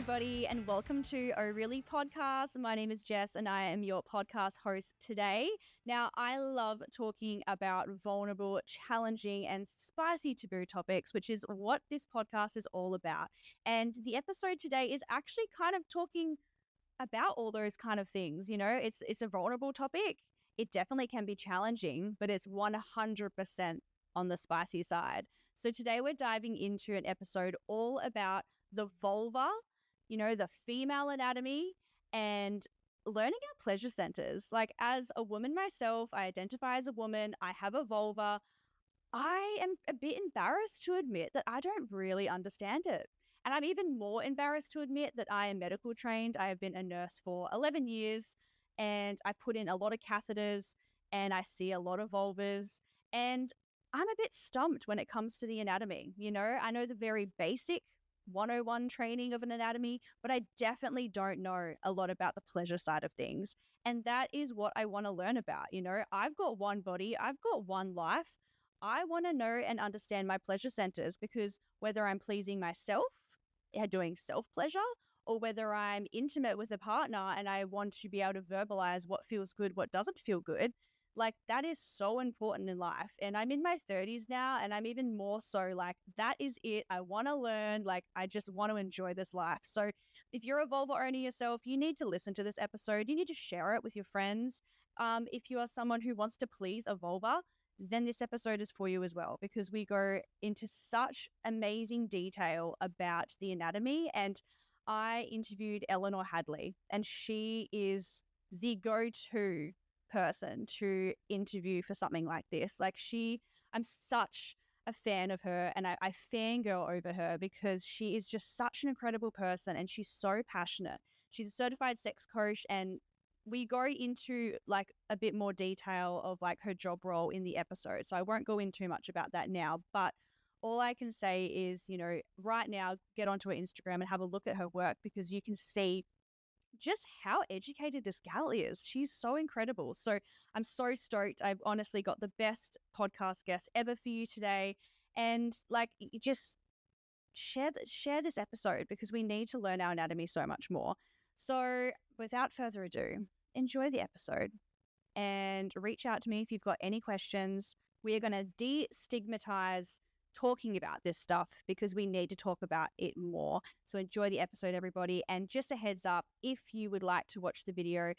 everybody, and welcome to Oh Really Podcast. My name is Jess, and I am your podcast host today. Now, I love talking about vulnerable, challenging, and spicy taboo topics, which is what this podcast is all about. And the episode today is actually kind of talking about all those kind of things. You know, it's a vulnerable topic. It definitely can be challenging, but it's 100% on the spicy side. So today we're diving into an episode all about the vulva, you know, the female anatomy, and learning our pleasure centers. Like, as a woman myself, I identify as a woman, I have a vulva. I am a bit embarrassed to admit that I don't really understand it. And I'm even more embarrassed to admit that I am medical trained. I have been a nurse for 11 years and I put in a lot of catheters and I see a lot of vulvas, and I'm a bit stumped when it comes to the anatomy. You know, I know the very basic 101 training of an anatomy, but I definitely don't know a lot about the pleasure side of things. And that is what I want to learn about. You know, I've got one body, I've got one life. I want to know and understand my pleasure centers, because whether I'm pleasing myself, doing self-pleasure, or whether I'm intimate with a partner and I want to be able to verbalize what feels good, what doesn't feel good, like, that is so important in life. And I'm in my 30s now, and I'm even more so like, that is it. I want to learn. Like, I just want to enjoy this life. So if you're a vulva owner yourself, you need to listen to this episode. You need to share it with your friends. If you are someone who wants to please a vulva, then this episode is for you as well, because we go into such amazing detail about the anatomy. And I interviewed Eleanor Hadley, and she is the go-to person to interview for something like this. Like, I'm such a fan of her, and I fangirl over her because she is just such an incredible person, and she's so passionate. She's a certified sex coach, and we go into like a bit more detail of like her job role in the episode. So I won't go into too much about that now, but all I can say is, you know, right now, get onto her Instagram and have a look at her work, because you can see just how educated this gal is. She's so incredible. So I'm so stoked. I've honestly got the best podcast guest ever for you today. And like, just share this episode, because we need to learn our anatomy so much more. So without further ado, enjoy the episode and reach out to me if you've got any questions. We are going to destigmatize talking about this stuff, because we need to talk about it more. So enjoy the episode, everybody. And just a heads up, if you would like to watch the video,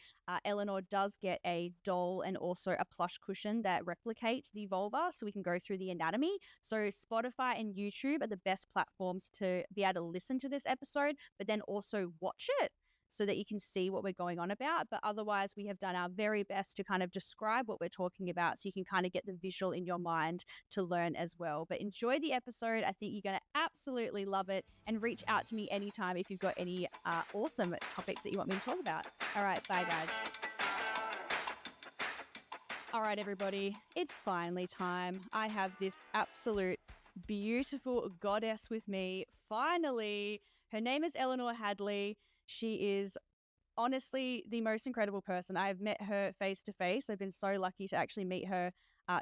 Eleanor does get a doll and also a plush cushion that replicate the vulva, so we can go through the anatomy. So Spotify and YouTube are the best platforms to be able to listen to this episode, but then also watch it, so that you can see what we're going on about. But otherwise, we have done our very best to kind of describe what we're talking about, so you can kind of get the visual in your mind to learn as well. But enjoy the episode. I think you're going to absolutely love it. And reach out to me anytime if you've got any awesome topics that you want me to talk about. All right, bye guys. All right, everybody, it's finally time. I have this absolute beautiful goddess with me. Finally, her name is Eleanor Hadley. She is honestly the most incredible person. I've met her face to face. I've been so lucky to actually meet her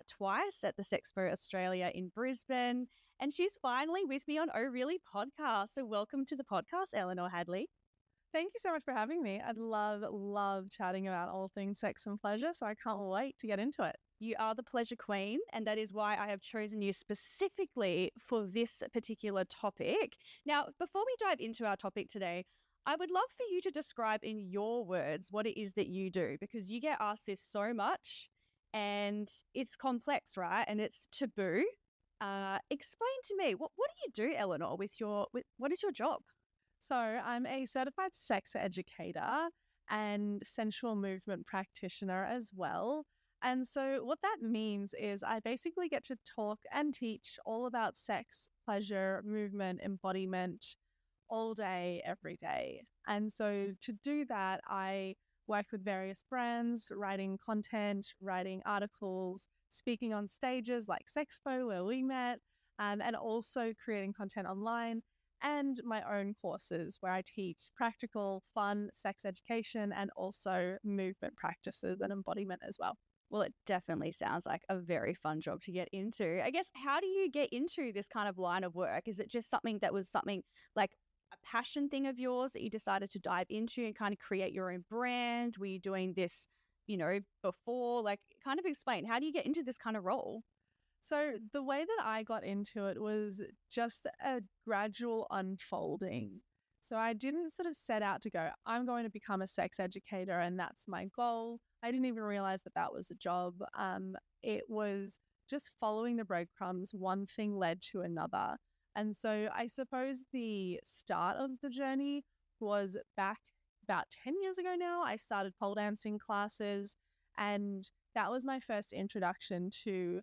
twice at the SEXPO Australia in Brisbane. And she's finally with me on Oh Really Podcast. So welcome to the podcast, Eleanor Hadley. Thank you so much for having me. I love chatting about all things sex and pleasure. So I can't wait to get into it. You are the pleasure queen, and that is why I have chosen you specifically for this particular topic. Now, before we dive into our topic today, I would love for you to describe in your words what it is that you do, because you get asked this so much and it's complex, right? And it's taboo. Explain to me, what do you do, Eleanor, what is your job? So I'm a certified sex educator and sensual movement practitioner as well. And so what that means is I basically get to talk and teach all about sex, pleasure, movement, embodiment, all day, every day. And so to do that, I work with various brands, writing content, writing articles, speaking on stages like SEXPO, where we met, and also creating content online, and my own courses where I teach practical, fun sex education and also movement practices and embodiment as well. Well, it definitely sounds like a very fun job to get into. I guess, how do you get into this kind of line of work? Is it just something like a passion thing of yours that you decided to dive into and kind of create your own brand? Were you doing this, before? Like, kind of explain, how do you get into this kind of role? So the way that I got into it was just a gradual unfolding. So I didn't sort of set out to go, I'm going to become a sex educator and that's my goal. I didn't even realize that that was a job. It was just following the breadcrumbs. One thing led to another. And so I suppose the start of the journey was back about 10 years ago now. I started pole dancing classes, and that was my first introduction to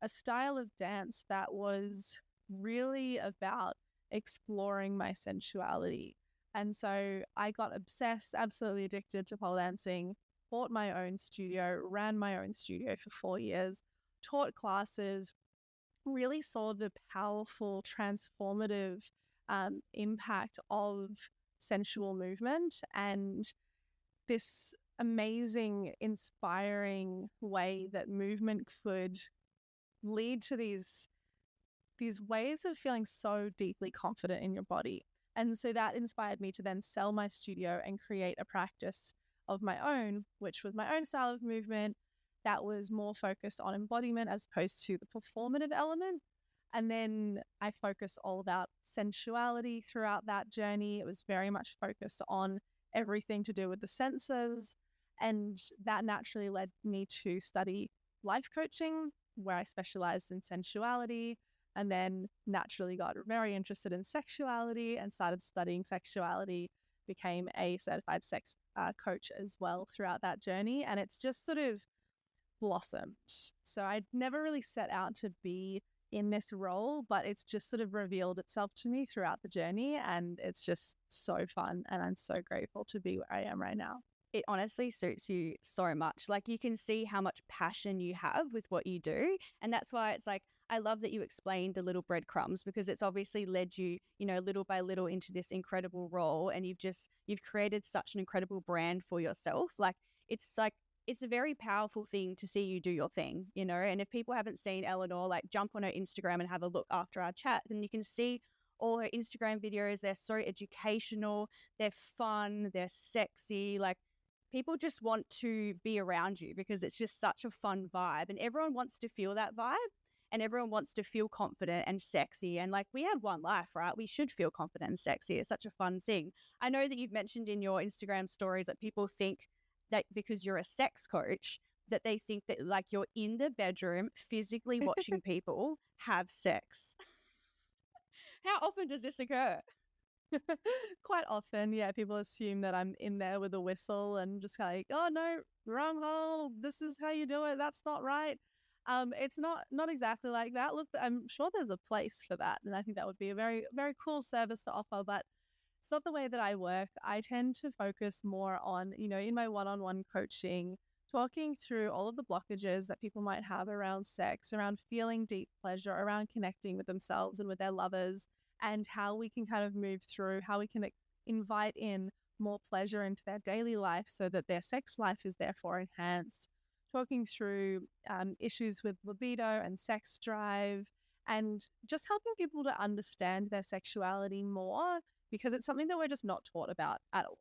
a style of dance that was really about exploring my sensuality. And so I got obsessed, absolutely addicted to pole dancing, bought my own studio, ran my own studio for 4 years, taught classes, really saw the powerful, transformative impact of sensual movement and this amazing, inspiring way that movement could lead to these ways of feeling so deeply confident in your body. And so that inspired me to then sell my studio and create a practice of my own, which was my own style of movement that was more focused on embodiment as opposed to the performative element. And then I focused all about sensuality throughout that journey. It was very much focused on everything to do with the senses. And that naturally led me to study life coaching, where I specialized in sensuality, and then naturally got very interested in sexuality and started studying sexuality, became a certified sex coach as well throughout that journey. And it's just sort of blossomed. So I never really set out to be in this role, but it's just sort of revealed itself to me throughout the journey. And it's just so fun. And I'm so grateful to be where I am right now. It honestly suits you so much. Like, you can see how much passion you have with what you do. And that's why it's like, I love that you explained the little breadcrumbs, because it's obviously led you, little by little into this incredible role. And you've created such an incredible brand for yourself. Like, it's a very powerful thing to see you do your thing, and if people haven't seen Eleanor, like, jump on her Instagram and have a look after our chat, then you can see all her Instagram videos. They're so educational, they're fun, they're sexy. Like, people just want to be around you because it's just such a fun vibe, and everyone wants to feel that vibe, and everyone wants to feel confident and sexy. And like, we have one life, right? We should feel confident and sexy. It's such a fun thing. I know that you've mentioned in your Instagram stories that people think that because you're a sex coach, that they think that, like, you're in the bedroom physically watching people have sex. How often does this occur? Quite often, yeah, people assume that I'm in there with a whistle and just like, oh no, wrong hole, this is how you do it, that's not right. It's not exactly like that. Look, I'm sure there's a place for that, and I think that would be a very, very cool service to offer, but it's not the way that I work. I tend to focus more on, in my one-on-one coaching, talking through all of the blockages that people might have around sex, around feeling deep pleasure, around connecting with themselves and with their lovers, and how we can kind of move through, how we can invite in more pleasure into their daily life so that their sex life is therefore enhanced. Talking through issues with libido and sex drive, and just helping people to understand their sexuality more, because it's something that we're just not taught about at all.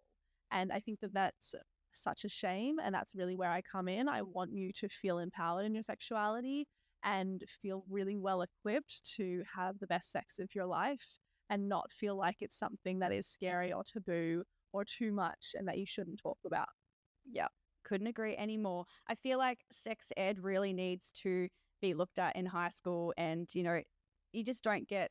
And I think that that's such a shame. And that's really where I come in. I want you to feel empowered in your sexuality and feel really well equipped to have the best sex of your life, and not feel like it's something that is scary or taboo or too much and that you shouldn't talk about. Yeah, couldn't agree anymore. I feel like sex ed really needs to be looked at in high school, and, you just don't get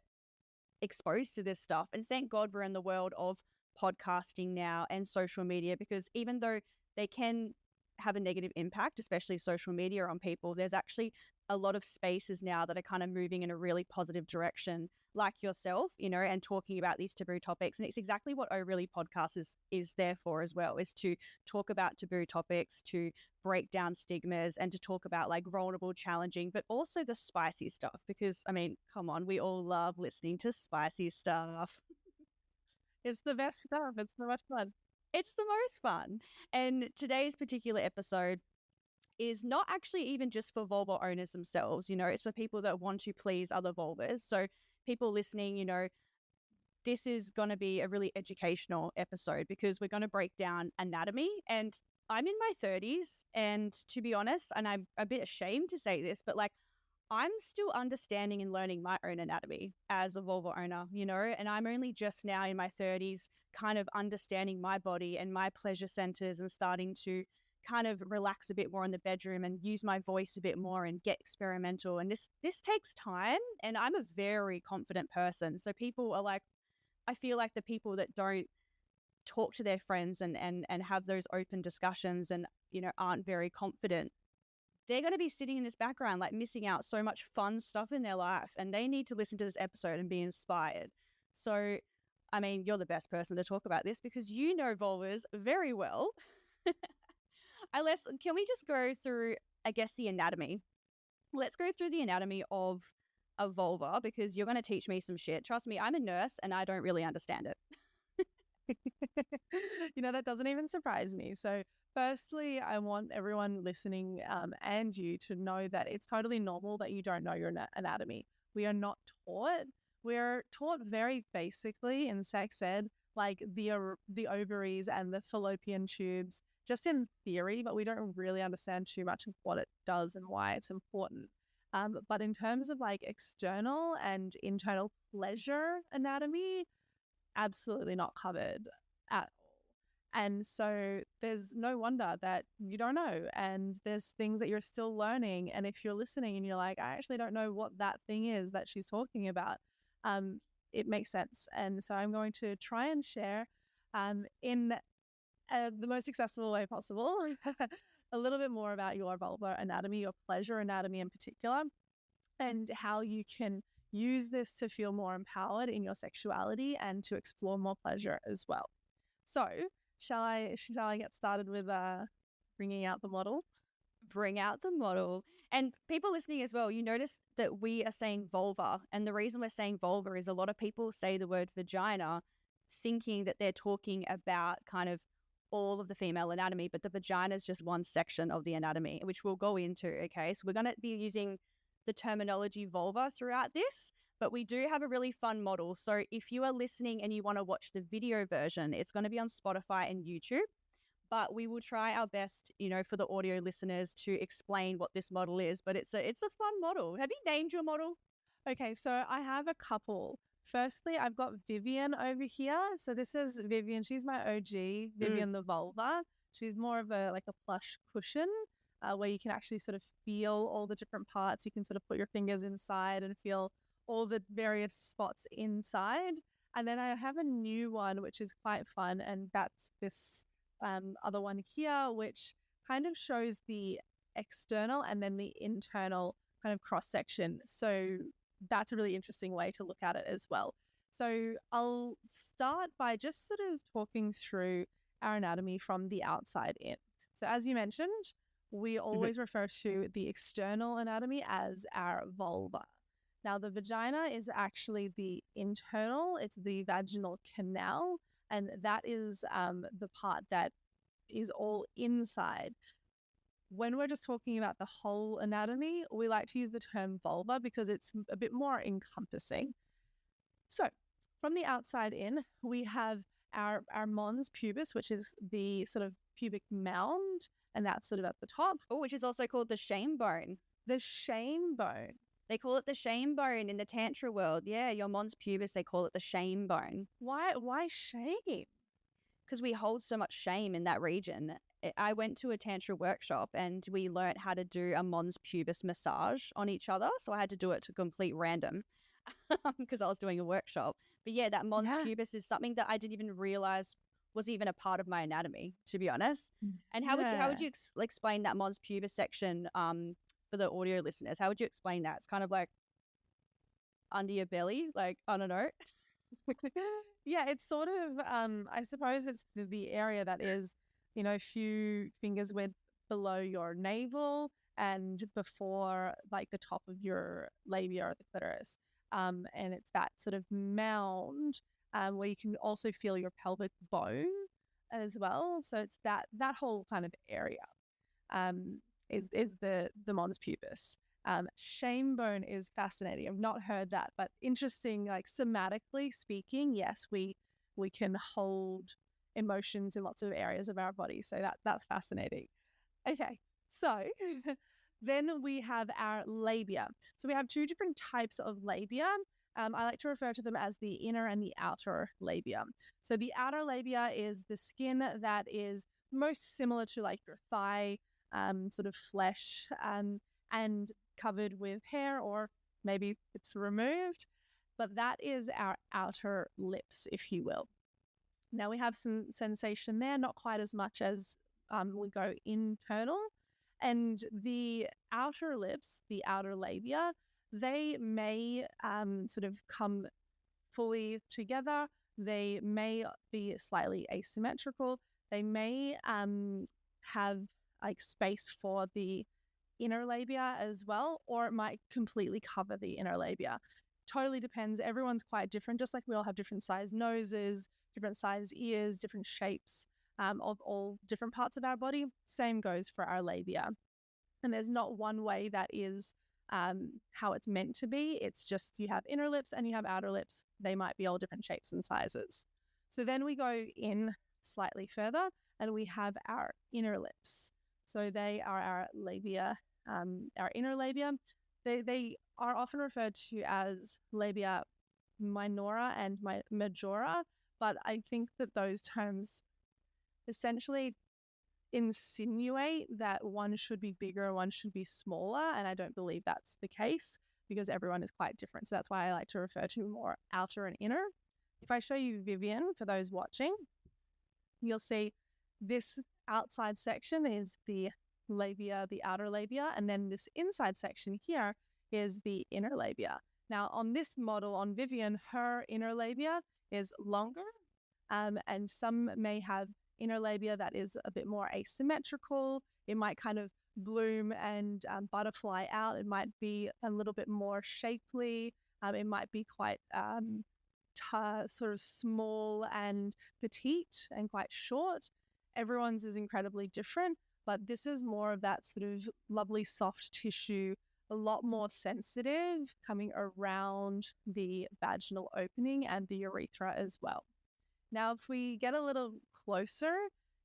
exposed to this stuff. And thank God we're in the world of podcasting now and social media, because even though they can have a negative impact, especially social media, on people, there's actually a lot of spaces now that are kind of moving in a really positive direction, like yourself, and talking about these taboo topics. And it's exactly what Oh Really podcast is there for as well, is to talk about taboo topics, to break down stigmas, and to talk about, like, vulnerable, challenging, but also the spicy stuff. Because, I mean, come on, we all love listening to spicy stuff. It's the best stuff. It's so much fun. It's the most fun. And today's particular episode is not actually even just for vulva owners themselves. It's for people that want to please other vulvas. So people listening, this is going to be a really educational episode because we're going to break down anatomy. And I'm in my 30s, and to be honest, and I'm a bit ashamed to say this, but like I'm still understanding and learning my own anatomy as a vulva owner, you know, and I'm only just now in my 30s kind of understanding my body and my pleasure centers and starting to kind of relax a bit more in the bedroom and use my voice a bit more and get experimental. And this takes time, and I'm a very confident person. So people are like, I feel like the people that don't talk to their friends and have those open discussions and, you know, aren't very confident, they're going to be sitting in this background, like missing out so much fun stuff in their life, and they need to listen to this episode and be inspired. So, I mean, you're the best person to talk about this because you know vulvas very well. Can we just go through, I guess, the anatomy? Let's go through the anatomy of a vulva because you're going to teach me some shit. Trust me, I'm a nurse and I don't really understand it. You know, that doesn't even surprise me. So firstly, I want everyone listening and you to know that it's totally normal that you don't know your anatomy. We are not taught. We're taught very basically in sex ed, like the ovaries and the fallopian tubes, just in theory, but we don't really understand too much of what it does and why it's important. But in terms of like external and internal pleasure anatomy, absolutely not covered at all. And so there's no wonder that you don't know. And there's things that you're still learning. And if you're listening and you're like, I actually don't know what that thing is that she's talking about, it makes sense. And so I'm going to try and share in the most accessible way possible a little bit more about your vulva anatomy, your pleasure anatomy in particular, and how you can use this to feel more empowered in your sexuality and to explore more pleasure as well. So shall I get started with bringing out the model? Bring out the model. And people listening as well, you notice that we are saying vulva. And the reason we're saying vulva is a lot of people say the word vagina thinking that they're talking about kind of all of the female anatomy, but the vagina is just one section of the anatomy, which we'll go into, okay? So we're going to be using the terminology vulva throughout this, but we do have a really fun model. So if you are listening and you want to watch the video version, it's going to be on Spotify and YouTube, but we will try our best, you know, for the audio listeners to explain what this model is, but it's a fun model. Have you named your model? Okay, so I have a couple. Firstly, I've got Vivian over here. So this is Vivian. She's my OG, Vivian the vulva. She's more of a plush cushion where you can actually sort of feel all the different parts. You can sort of put your fingers inside and feel all the various spots inside. And then I have a new one, which is quite fun. And that's this other one here, which kind of shows the external and then the internal kind of cross section. So that's a really interesting way to look at it as well. So I'll start by just sort of talking through our anatomy from the outside in. So as you mentioned, we always refer to the external anatomy as our vulva. Now, the vagina is actually the internal, it's the vaginal canal, and that is the part that is all inside. When we're just talking about the whole anatomy, we like to use the term vulva because it's a bit more encompassing. So from the outside in, we have our mons pubis, which is the sort of pubic mound, and that's sort of at the top. Oh, which is also called the shame bone. The shame bone. They call it the shame bone in the Tantra world. Yeah, your mons pubis, they call it the shame bone. Why shame? Because we hold so much shame in that region. I went to a Tantra workshop and we learnt how to do a mons pubis massage on each other. So I had to do it to complete random because I was doing a workshop. But yeah, that mons pubis is something that I didn't even realize was even a part of my anatomy, to be honest. And how would you explain that mons pubis section for the audio listeners? How would you explain that? It's kind of like under your belly, like, I don't know. Yeah, it's sort of, I suppose it's the area that is, you know, a few fingers width below your navel and before like the top of your labia or the clitoris. And it's that sort of mound where you can also feel your pelvic bone as well. So it's that whole kind of area is the mons pubis. Shame bone is fascinating. I've not heard that, but interesting, like somatically speaking, yes, we can hold emotions in lots of areas of our body. So that's fascinating. Okay, so then we have our labia. So we have two different types of labia. I like to refer to them as the inner and the outer labia. So the outer labia is the skin that is most similar to like your thigh, sort of flesh, and covered with hair, or maybe it's removed, but that is our outer lips, if you will. Now we have some sensation there, not quite as much as we go internal. And the outer lips, the outer labia, they may sort of come fully together. They may be slightly asymmetrical. They may have like space for the inner labia as well, or it might completely cover the inner labia. Totally depends. Everyone's quite different, just like we all have different size noses, different size ears, different shapes of all different parts of our body. Same goes for our labia. And there's not one way that is how it's meant to be. It's just you have inner lips and you have outer lips. They might be all different shapes and sizes. So then we go in slightly further and we have our inner lips. So they are our labia, our inner labia. They are often referred to as labia minora and majora, but I think that those terms essentially insinuate that one should be bigger, one should be smaller, and I don't believe that's the case because everyone is quite different. So that's why I like to refer to more outer and inner. If I show you Vivian, for those watching, you'll see this outside section is the labia, the outer labia, and then this inside section here is the inner labia. Now on this model, on Vivian, her inner labia is longer, and some may have inner labia that is a bit more asymmetrical. It might kind of bloom and butterfly out. It might be a little bit more shapely. It might be quite sort of small and petite and quite short. Everyone's is incredibly different, but this is more of that sort of lovely soft tissue, a lot more sensitive, coming around the vaginal opening and the urethra as well. Now, if we get a little closer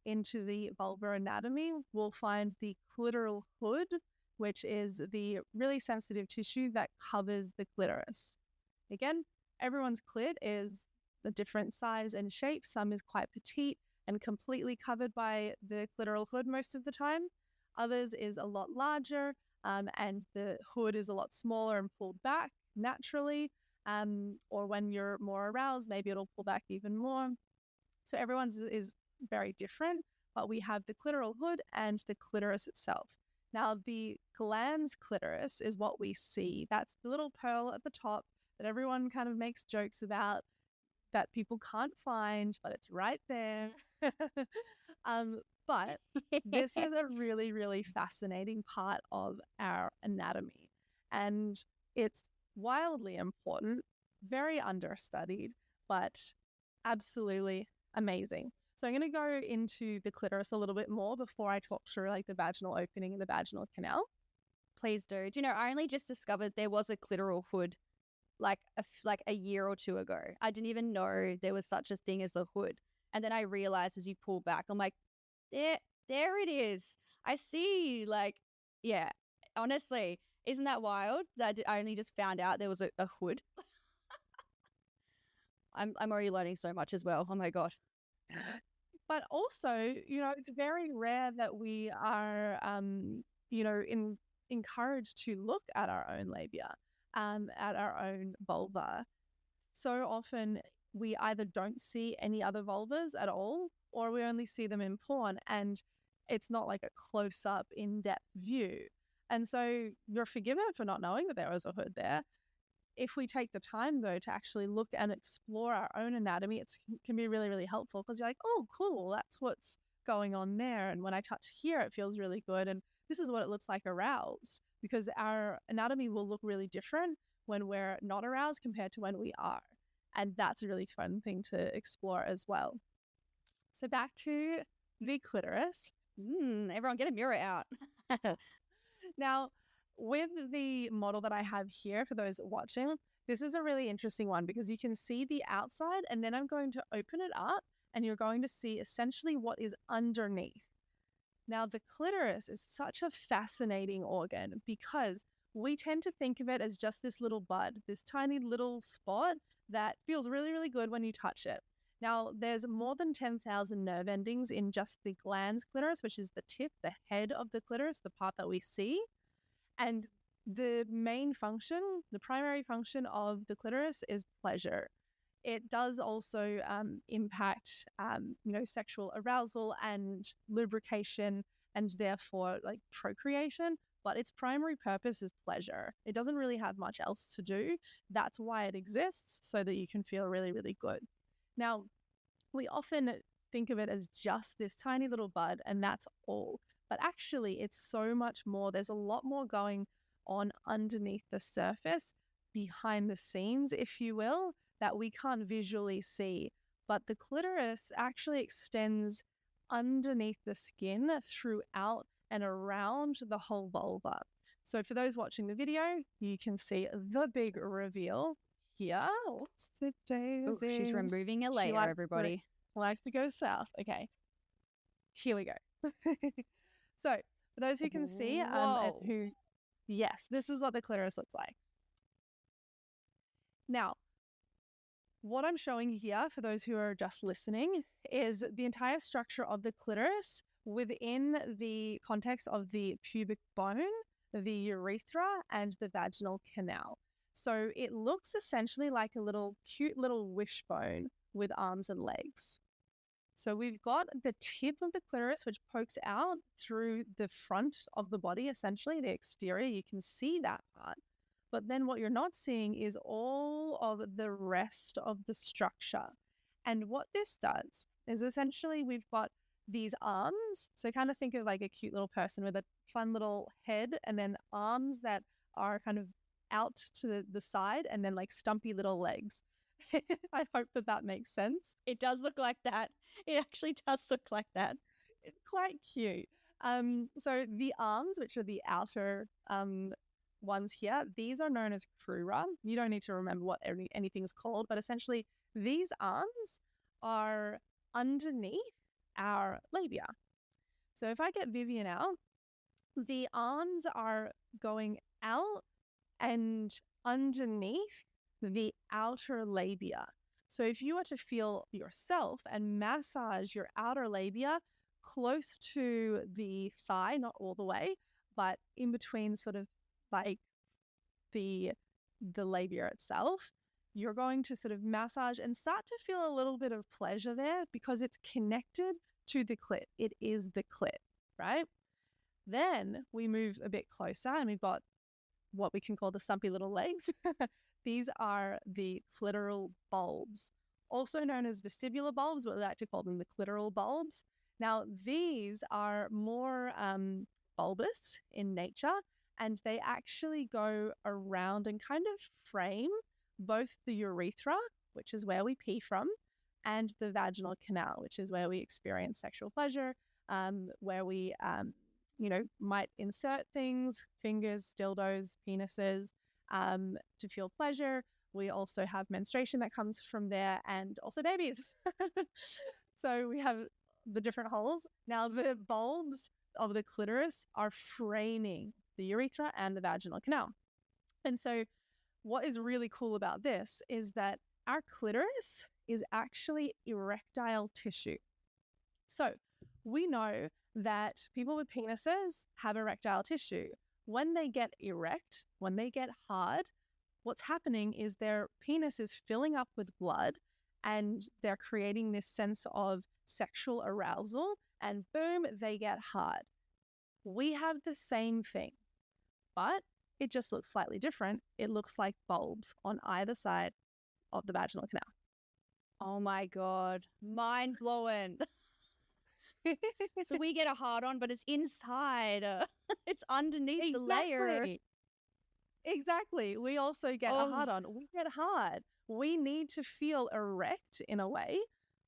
into the vulvar anatomy, we'll find the clitoral hood, which is the really sensitive tissue that covers the clitoris. Again, everyone's clit is a different size and shape. Some is quite petite and completely covered by the clitoral hood most of the time. Others is a lot larger, and the hood is a lot smaller and pulled back naturally. Or when you're more aroused, maybe it'll pull back even more. So everyone's is very different, but we have the clitoral hood and the clitoris itself. Now, the glans clitoris is what we see. That's the little pearl at the top that everyone kind of makes jokes about that people can't find, but it's right there. But this is a really, really fascinating part of our anatomy. And it's wildly important, very understudied, but absolutely amazing. So I'm going to go into the clitoris a little bit more before I talk through like the vaginal opening and the vaginal canal. Please do. Do you know, I only just discovered there was a clitoral hood like a year or two ago. I didn't even know there was such a thing as the hood. And then I realized as you pull back, I'm like, there it is. I see. Like, yeah, honestly, isn't that wild that I only just found out there was a hood? I'm already learning so much as well. Oh my God. But also, you know, it's very rare that we are, you know, encouraged to look at our own labia, at our own vulva. So often we either don't see any other vulvas at all, or we only see them in porn, and it's not like a close-up, in-depth view. And so you're forgiven for not knowing that there was a hood there. If we take the time, though, to actually look and explore our own anatomy, it can be really, really helpful because you're like, oh, cool, that's what's going on there. And when I touch here, it feels really good. And this is what it looks like aroused, because our anatomy will look really different when we're not aroused compared to when we are. And that's a really fun thing to explore as well. So back to the clitoris. Everyone get a mirror out. Now, with the model that I have here for those watching, this is a really interesting one because you can see the outside, and then I'm going to open it up and you're going to see essentially what is underneath. Now, the clitoris is such a fascinating organ because we tend to think of it as just this little bud, this tiny little spot that feels really, really good when you touch it. Now, there's more than 10,000 nerve endings in just the glans clitoris, which is the tip, the head of the clitoris, the part that we see. And the main function, the primary function of the clitoris is pleasure. It does also impact, sexual arousal and lubrication and therefore like procreation. But its primary purpose is pleasure. It doesn't really have much else to do. That's why it exists, so that you can feel really, really good. Now, we often think of it as just this tiny little bud and that's all. But actually, it's so much more. There's a lot more going on underneath the surface, behind the scenes, if you will, that we can't visually see. But the clitoris actually extends underneath the skin throughout and around the whole vulva. So for those watching the video, you can see the big reveal here. Oops, she's removing a layer, everybody. Likes to go south. Okay, here we go. So for those who can see, yes, this is what the clitoris looks like. Now, what I'm showing here for those who are just listening is the entire structure of the clitoris within the context of the pubic bone, the urethra, and the vaginal canal. So it looks essentially like a cute little wishbone with arms and legs. So we've got the tip of the clitoris, which pokes out through the front of the body, essentially the exterior. You can see that part. But then what you're not seeing is all of the rest of the structure. And what this does is essentially we've got these arms. So kind of think of like a cute little person with a fun little head and then arms that are kind of out to the side and then like stumpy little legs. I hope that makes sense. It does look like that. It actually does look like that. It's quite cute. So the arms, which are the outer ones here, these are known as crura. You don't need to remember what anything's called, but essentially these arms are underneath our labia. So if I get Vivian out, the arms are going out and underneath the outer labia. So if you were to feel yourself and massage your outer labia close to the thigh, not all the way, but in between sort of like the labia itself, you're going to sort of massage and start to feel a little bit of pleasure there because it's connected to the clit. It is the clit, right? Then we move a bit closer and we've got what we can call the stumpy little legs. These are the clitoral bulbs, also known as vestibular bulbs, but we like to call them the clitoral bulbs. Now, these are more bulbous in nature, and they actually go around and kind of frame both the urethra, which is where we pee from, and the vaginal canal, which is where we experience sexual pleasure, where we, might insert things, fingers, dildos, penises, to feel pleasure. We also have menstruation that comes from there and also babies. So we have the different holes. Now, the bulbs of the clitoris are framing the urethra and the vaginal canal. And so what is really cool about this is that our clitoris is actually erectile tissue. So we know that people with penises have erectile tissue. When they get erect, when they get hard, what's happening is their penis is filling up with blood and they're creating this sense of sexual arousal, and boom, they get hard. We have the same thing, but it just looks slightly different. It looks like bulbs on either side of the vaginal canal. Oh my God, mind blowing. So we get a hard on, but it's inside. It's underneath the layer. Exactly. We also get a hard on. We get hard. We need to feel erect in a way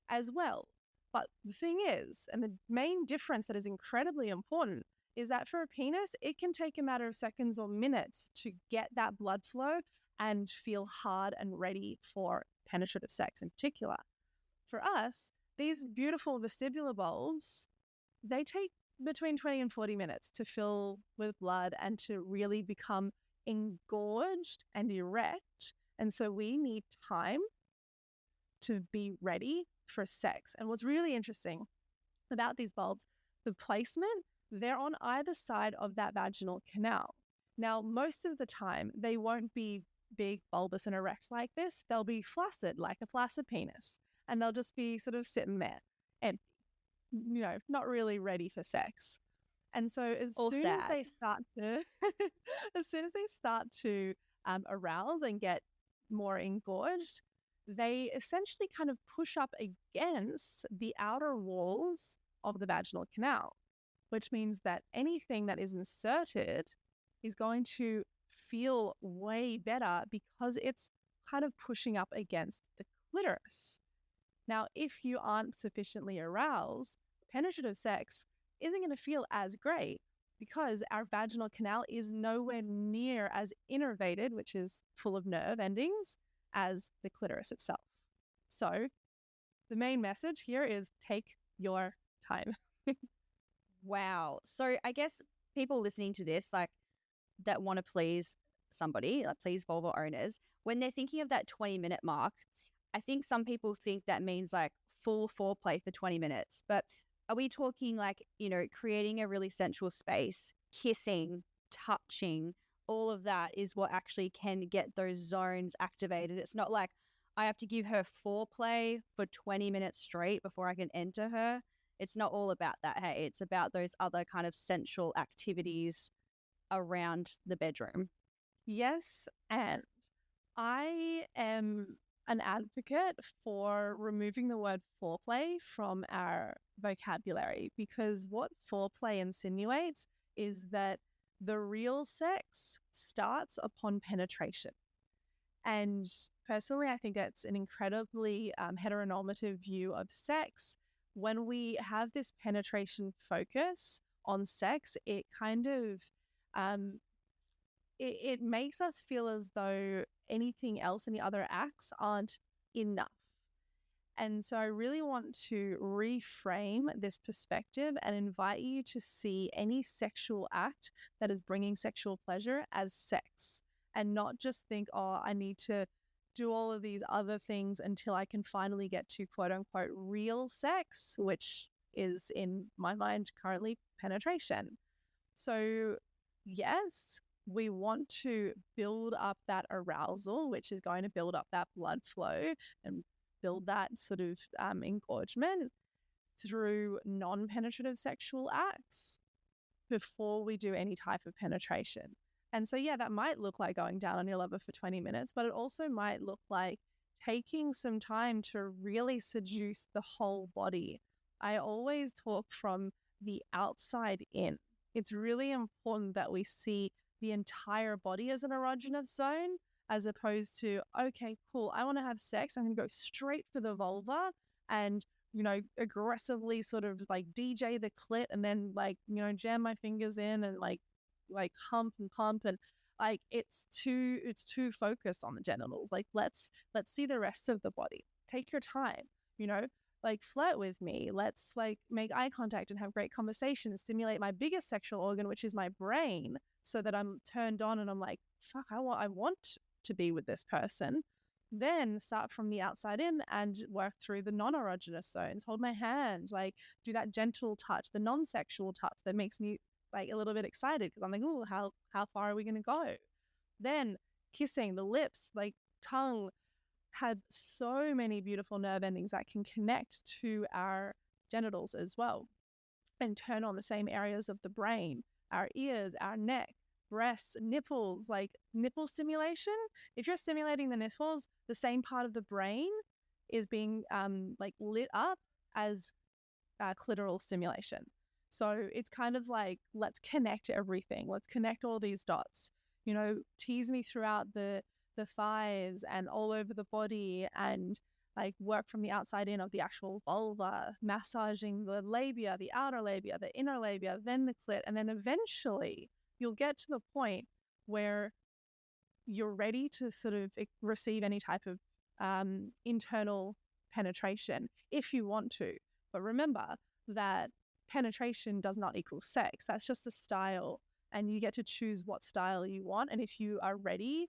as well. But the thing is, and the main difference that is incredibly important is that for a penis, it can take a matter of seconds or minutes to get that blood flow and feel hard and ready for penetrative sex in particular. For us, these beautiful vestibular bulbs, they take between 20 and 40 minutes to fill with blood and to really become engorged and erect. And so we need time to be ready for sex. And what's really interesting about these bulbs, the placement, they're on either side of that vaginal canal. Now, most of the time, they won't be big, bulbous, and erect like this. They'll be flaccid, like a flaccid penis. And they'll just be sort of sitting there, empty, not really ready for sex. And so as soon as they start to arouse and get more engorged, they essentially kind of push up against the outer walls of the vaginal canal, which means that anything that is inserted is going to feel way better because it's kind of pushing up against the clitoris. Now, if you aren't sufficiently aroused, penetrative sex isn't going to feel as great because our vaginal canal is nowhere near as innervated, which is full of nerve endings, as the clitoris itself. So the main message here is take your time. Wow. So I guess people listening to this, like that want to please somebody, like please vulva owners, when they're thinking of that 20-minute mark, I think some people think that means like full foreplay for 20 minutes. But are we talking like, creating a really sensual space, kissing, touching, all of that is what actually can get those zones activated? It's not like I have to give her foreplay for 20 minutes straight before I can enter her. It's not all about that. Hey, it's about those other kind of sensual activities around the bedroom. Yes, and I am an advocate for removing the word foreplay from our vocabulary, because what foreplay insinuates is that the real sex starts upon penetration. And personally, I think that's an incredibly heteronormative view of sex. When we have this penetration focus on sex, it kind of it makes us feel as though anything else, any other acts aren't enough. And so I really want to reframe this perspective and invite you to see any sexual act that is bringing sexual pleasure as sex, and not just think, oh, I need to do all of these other things until I can finally get to quote unquote real sex, which is in my mind currently penetration. So yes, we want to build up that arousal, which is going to build up that blood flow and build that sort of engorgement through non-penetrative sexual acts before we do any type of penetration. And so, yeah, that might look like going down on your lover for 20 minutes, but it also might look like taking some time to really seduce the whole body. I always talk from the outside in. It's really important that we see the entire body as an erogenous zone, as opposed to, okay, cool, I want to have sex. I'm going to go straight for the vulva and, aggressively sort of like DJ the clit and then jam my fingers in and like hump and pump, and like it's too focused on the genitals. Like let's see the rest of the body. Take your time, flirt with me. Let's make eye contact and have great conversation and stimulate my biggest sexual organ, which is my brain, so that I'm turned on and I'm like, fuck, I want to be with this person. Then start from the outside in and work through the non-erogenous zones. Hold my hand, do that gentle touch, the non-sexual touch that makes me a little bit excited, because I'm like, oh, how far are we going to go? Then kissing, the lips, tongue, had so many beautiful nerve endings that can connect to our genitals as well and turn on the same areas of the brain, our ears, our neck, breasts, nipples, nipple stimulation. If you're stimulating the nipples, the same part of the brain is being lit up as clitoral stimulation. So it's kind of let's connect everything. Let's connect all these dots. Tease me throughout the thighs and all over the body, and like work from the outside in of the actual vulva, massaging the labia, the outer labia, the inner labia, then the clit. And then eventually you'll get to the point where you're ready to sort of receive any type of internal penetration if you want to. But remember that penetration does not equal sex. That's just a style, and you get to choose what style you want and if you are ready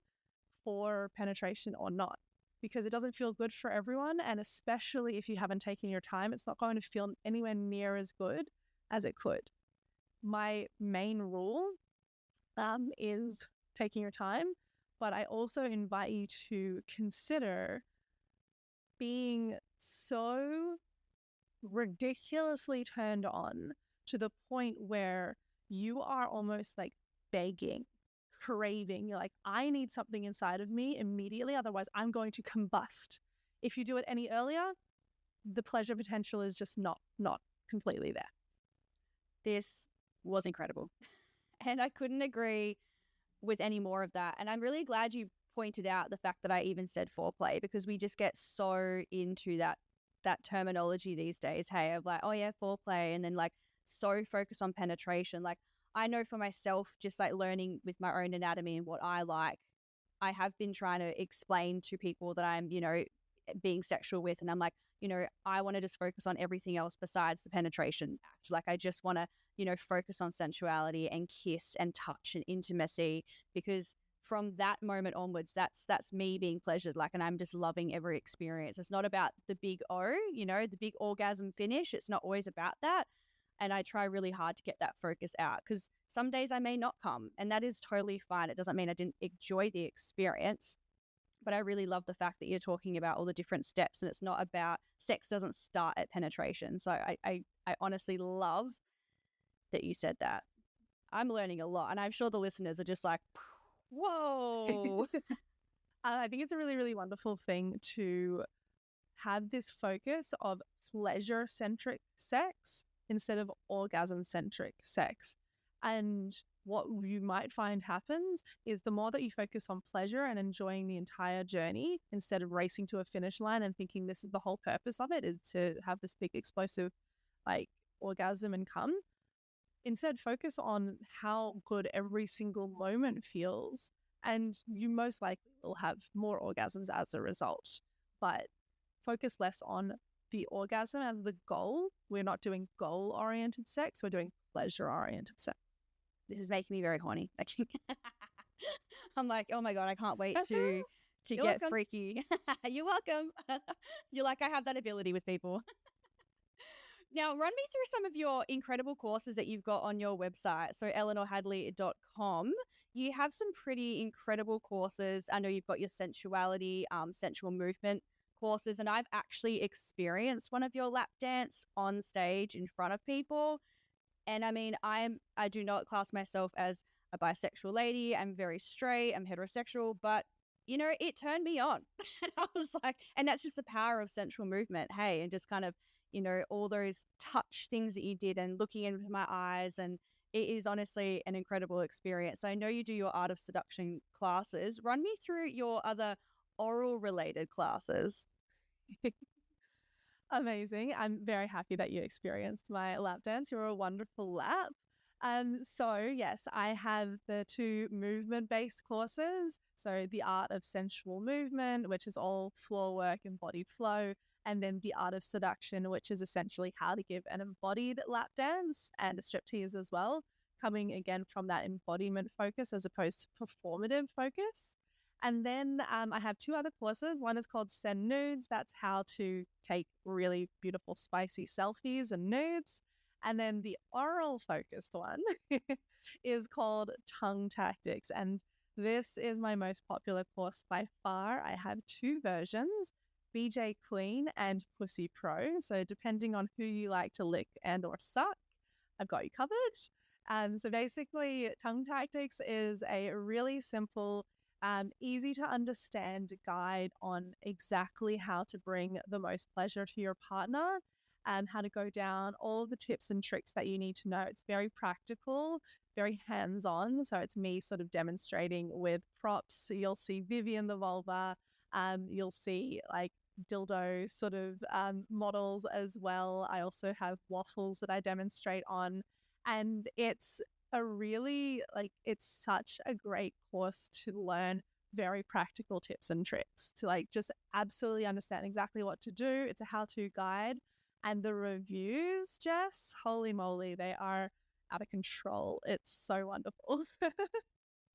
for penetration or not, because it doesn't feel good for everyone. And especially if you haven't taken your time, it's not going to feel anywhere near as good as it could. My main rule is taking your time, but I also invite you to consider being so ridiculously turned on to the point where you are almost like begging, craving. You're like, I need something inside of me immediately, otherwise I'm going to combust. If you do it any earlier, the pleasure potential is just not completely there. This was incredible. And I couldn't agree with any more of that. And I'm really glad you pointed out the fact that I even said foreplay, because we just get so into that terminology these days, hey, of like, oh yeah, foreplay, and then like so focused on penetration. Like, I know for myself, just like learning with my own anatomy and what I like, I have been trying to explain to people that I'm, being sexual with, and I'm like, I want to just focus on everything else besides the penetration act. Like, I just want to, focus on sensuality and kiss and touch and intimacy, because from that moment onwards, that's me being pleasured, like, and I'm just loving every experience. It's not about the big O, the big orgasm finish. It's not always about that. And I try really hard to get that focus out, because some days I may not come, and that is totally fine. It doesn't mean I didn't enjoy the experience, but I really love the fact that you're talking about all the different steps, and it's not about sex doesn't start at penetration. So I honestly love that you said that. I'm learning a lot, and I'm sure the listeners are just like, whoa. I think it's a really, really wonderful thing to have this focus of pleasure-centric sex instead of orgasm-centric sex. And what you might find happens is the more that you focus on pleasure and enjoying the entire journey instead of racing to a finish line and thinking this is the whole purpose of it, is to have this big explosive like orgasm and come. Instead, focus on how good every single moment feels, and you most likely will have more orgasms as a result. But focus less on the orgasm as the goal. We're not doing goal-oriented sex. We're doing pleasure-oriented sex. This is making me very horny. I'm like, oh my God, I can't wait to get welcome. Freaky. You're welcome. You're like, I have that ability with people. Now, run me through some of your incredible courses that you've got on your website. So eleanorhadley.com. You have some pretty incredible courses. I know you've got your sensuality, sensual movement courses, and I've actually experienced one of your lap dance on stage in front of people. And I mean, I do not class myself as a bisexual lady. I'm very straight. I'm heterosexual, but it turned me on. And I was like, and that's just the power of sensual movement. Hey, and just kind of, all those touch things that you did and looking into my eyes. And it is honestly an incredible experience. So I know you do your art of seduction classes. Run me through your other oral related classes. Amazing. I'm very happy that you experienced my lap dance. You're a wonderful lap. So yes, I have the 2 movement-based courses. So the art of sensual movement, which is all floor work, embodied flow, and then the art of seduction, which is essentially how to give an embodied lap dance and a striptease as well, coming again from that embodiment focus as opposed to performative focus. And then I have 2 other courses. One is called Send Nudes. That's how to take really beautiful, spicy selfies and nudes. And then the oral focused one is called Tongue Tactics. And this is my most popular course by far. I have 2 versions, BJ Queen and Pussy Pro. So depending on who you like to lick and or suck, I've got you covered. So basically, Tongue Tactics is a really simple, easy to understand guide on exactly how to bring the most pleasure to your partner, and how to go down all the tips and tricks that you need to know. It's very practical, very hands-on. So it's me sort of demonstrating with props. You'll see Vivian the vulva. You'll see like dildo sort of models as well. I also have waffles that I demonstrate on, and it's it's such a great course to learn very practical tips and tricks to like just absolutely understand exactly what to do. It's a how-to guide, and the reviews, Jess, holy moly, they are out of control. It's so wonderful.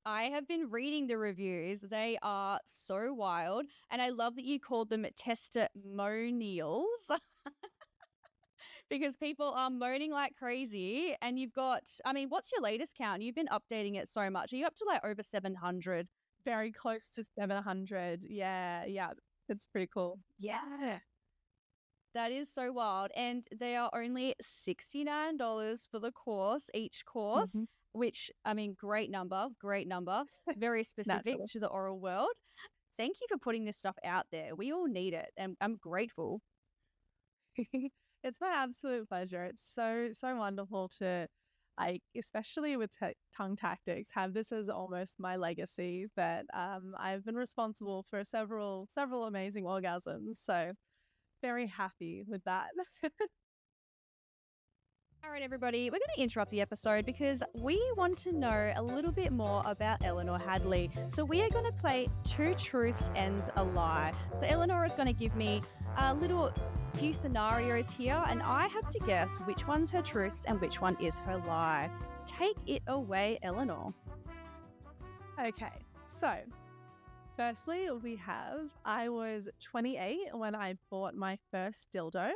I have been reading the reviews. They are so wild. And I love that you called them testimonials because people are moaning like crazy. And you've got, I mean, what's your latest count? You've been updating it so much. Are you up to like over 700? Very close to 700. Yeah. It's pretty cool. Yeah. That is so wild. And they are only $69 for the course, each course. Mm-hmm. Which, I mean, great number, very specific to the oral world. Thank you for putting this stuff out there. We all need it, and I'm grateful. It's my absolute pleasure. It's so wonderful to, like, especially with tongue tactics, have this as almost my legacy that I've been responsible for several amazing orgasms. So very happy with that. All right, everybody, we're going to interrupt the episode because we want to know a little bit more about Eleanor Hadley. So we are going to play 2 truths and a lie. So Eleanor is going to give me a few scenarios here, and I have to guess which one's her truths and which one is her lie. Take it away, Eleanor. Okay, so firstly, I was 28 when I bought my first dildo.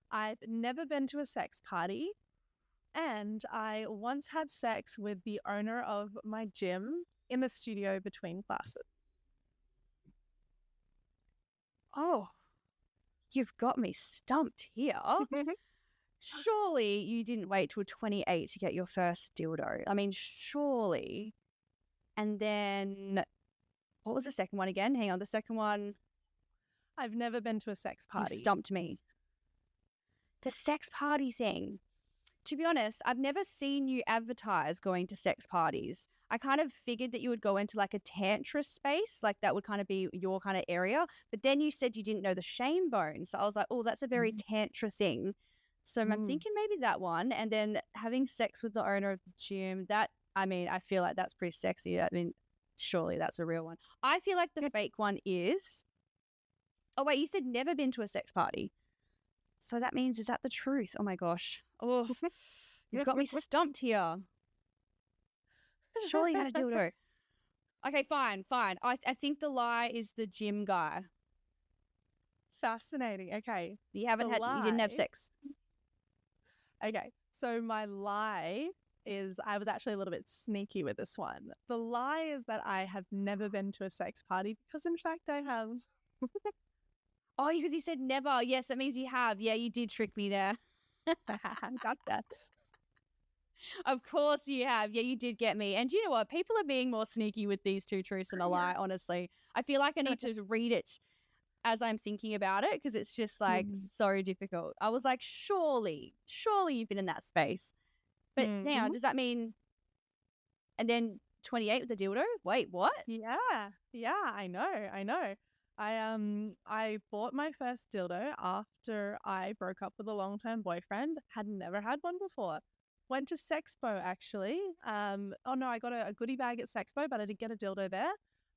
I've never been to a sex party, and I once had sex with the owner of my gym in the studio between classes. Oh, you've got me stumped here. Surely you didn't wait till 28 to get your first dildo. I mean, surely. And then, what was the second one again? Hang on, the second one. I've never been to a sex party. You stumped me. The sex party thing. To be honest, I've never seen you advertise going to sex parties. I kind of figured that you would go into like a tantra space, like that would kind of be your kind of area. But then you said you didn't know the shame bone. So I was like, oh, that's a very tantra thing. So I'm thinking maybe that one. And then having sex with the owner of the gym, I feel like that's pretty sexy. I mean, surely that's a real one. I feel like the fake one is, oh, wait, you said never been to a sex party. So that means, is that the truth? Oh my gosh. Oh, you've got me stumped here. Surely you had a dildo. Okay, fine. I think the lie is the gym guy. Fascinating. Okay. You didn't have sex. Okay. So my lie is, I was actually a little bit sneaky with this one. The lie is that I have never been to a sex party, because in fact I have. Oh, because you said never. Yes, that means you have. Yeah, you did trick me there. Got that. Of course you have. Yeah, you did get me. And you know what? People are being more sneaky with these 2 truths and a lie, honestly. I feel like I need to read it as I'm thinking about it, because it's just like so difficult. I was like, surely you've been in that space. But now, does that mean, and then 28 with the dildo? Wait, what? Yeah, I know. I bought my first dildo after I broke up with a long-term boyfriend. Had never had one before. Went to SEXPO, actually. Oh no, I got a goodie bag at SEXPO, but I did get a dildo there.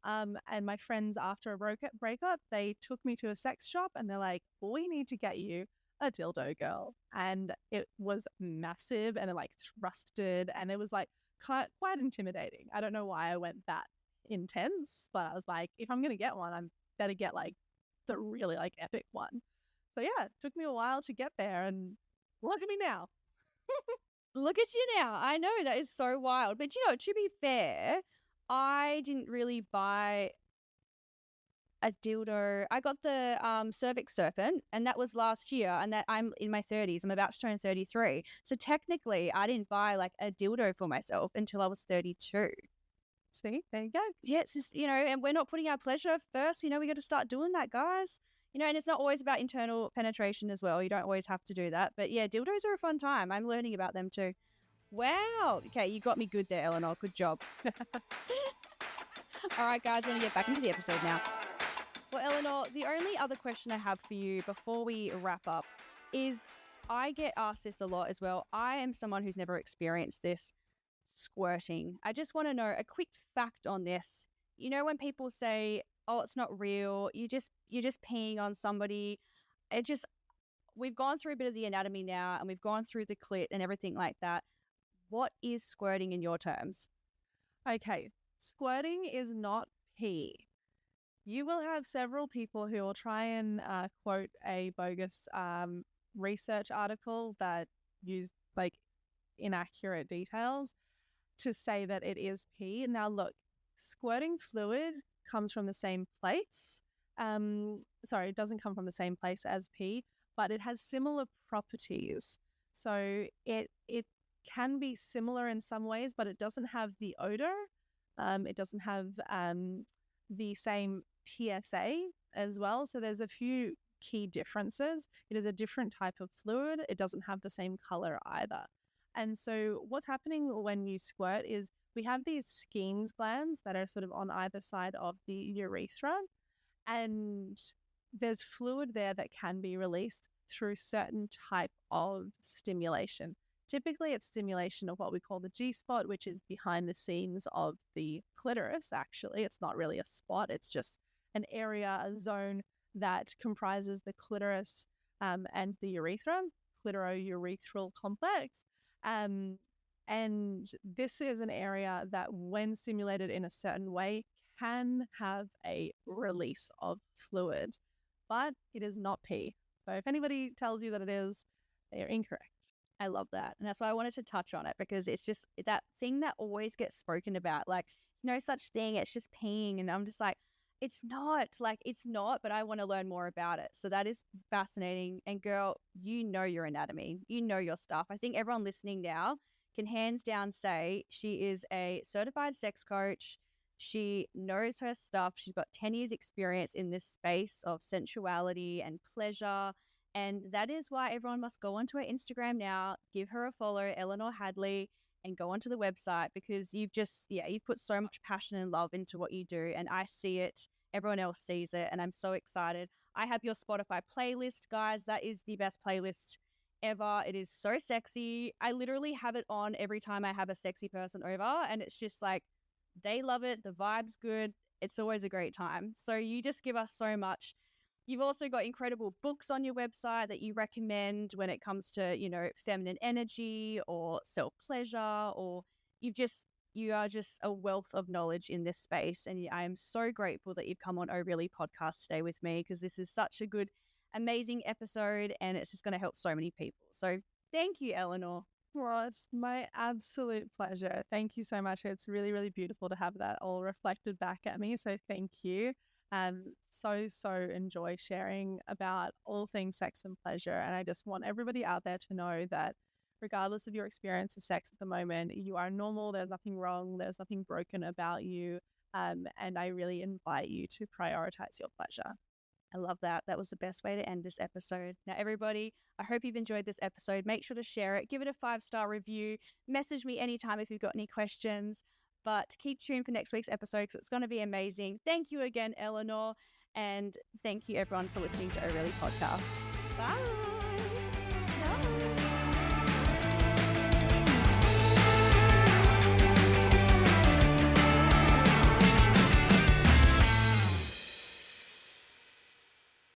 And my friends, after a breakup, they took me to a sex shop and they're like, we need to get you a dildo, girl. And it was massive and it like thrusted and it was like quite intimidating. I don't know why I went that intense, but I was like, if I'm going to get one, I'm better get like the really like epic one. So yeah, it took me a while to get there, and look at me now. Look at you now. I know, that is so wild. But you know, to be fair, I didn't really buy a dildo. I got the cervix serpent, and that was last year, and that I'm in my 30s. I'm about to turn 33. So technically I didn't buy like a dildo for myself until I was 32. See, there you go. Yeah, it's just, and we're not putting our pleasure first. We got to start doing that, guys. And it's not always about internal penetration as well. You don't always have to do that. But yeah, dildos are a fun time. I'm learning about them too. Wow. Okay, you got me good there, Eleanor. Good job. All right, guys, we're going to get back into the episode now. Well, Eleanor, the only other question I have for you before we wrap up is I get asked this a lot as well. I am someone who's never experienced this squirting. I just want to know a quick fact on this. You know when people say, "Oh, it's not real. You're just peeing on somebody." It just we've gone through a bit of the anatomy now and we've gone through the clit and everything like that. What is squirting in your terms? Okay, squirting is not pee. You will have several people who will try and quote a bogus research article that used like inaccurate details to say that it is pee. Now, look, squirting fluid comes from the same place. Sorry, it doesn't come from the same place as pee, but it has similar properties. So it can be similar in some ways, but it doesn't have the odor. It doesn't have the same PSA as well. So there's a few key differences. It is a different type of fluid. It doesn't have the same color either. And so what's happening when you squirt is we have these Skene's glands that are sort of on either side of the urethra, and there's fluid there that can be released through certain type of stimulation. Typically, it's stimulation of what we call the G-spot, which is behind the scenes of the clitoris, actually. It's not really a spot. It's just an area, a zone that comprises the clitoris and the urethra, clitorourethral complex. And this is an area that, when stimulated in a certain way, can have a release of fluid, but it is not pee. So if anybody tells you that it is, they are incorrect. I love that. And that's why I wanted to touch on it, because it's just that thing that always gets spoken about. Like, no such thing. It's just peeing. And I'm just like, it's not. But I want to learn more about it. So that is fascinating. And girl, you know your anatomy. You know your stuff. I think everyone listening now can hands down say she is a certified sex coach. She knows her stuff. She's got 10 years experience in this space of sensuality and pleasure. And that is why everyone must go onto her Instagram now, give her a follow, Eleanor Hadley, and go onto the website, because you've put so much passion and love into what you do. And I see it. Everyone else sees it. And I'm so excited. I have your Spotify playlist, guys. That is the best playlist ever. It is so sexy. I literally have it on every time I have a sexy person over. And it's just like, they love it. The vibe's good. It's always a great time. So you just give us so much. You've also got incredible books on your website that you recommend when it comes to, feminine energy or self-pleasure, or you are just a wealth of knowledge in this space. And I am so grateful that you've come on Oh Really podcast today with me, because this is such a good, amazing episode, and it's just going to help so many people. So thank you, Eleanor. Well, it's my absolute pleasure. Thank you so much. It's really, really beautiful to have that all reflected back at me. So thank you. So enjoy sharing about all things sex and pleasure. And I just want everybody out there to know that regardless of your experience of sex at the moment, you are normal. There's nothing wrong. There's nothing broken about you. And I really invite you to prioritize your pleasure. I love that. That was the best way to end this episode. Now, everybody, I hope you've enjoyed this episode. Make sure to share it. Give it a 5-star review. Message me anytime if you've got any questions. But keep tuned for next week's episode, because it's going to be amazing. Thank you again, Eleanor. And thank you, everyone, for listening to Oh Really podcast. Bye.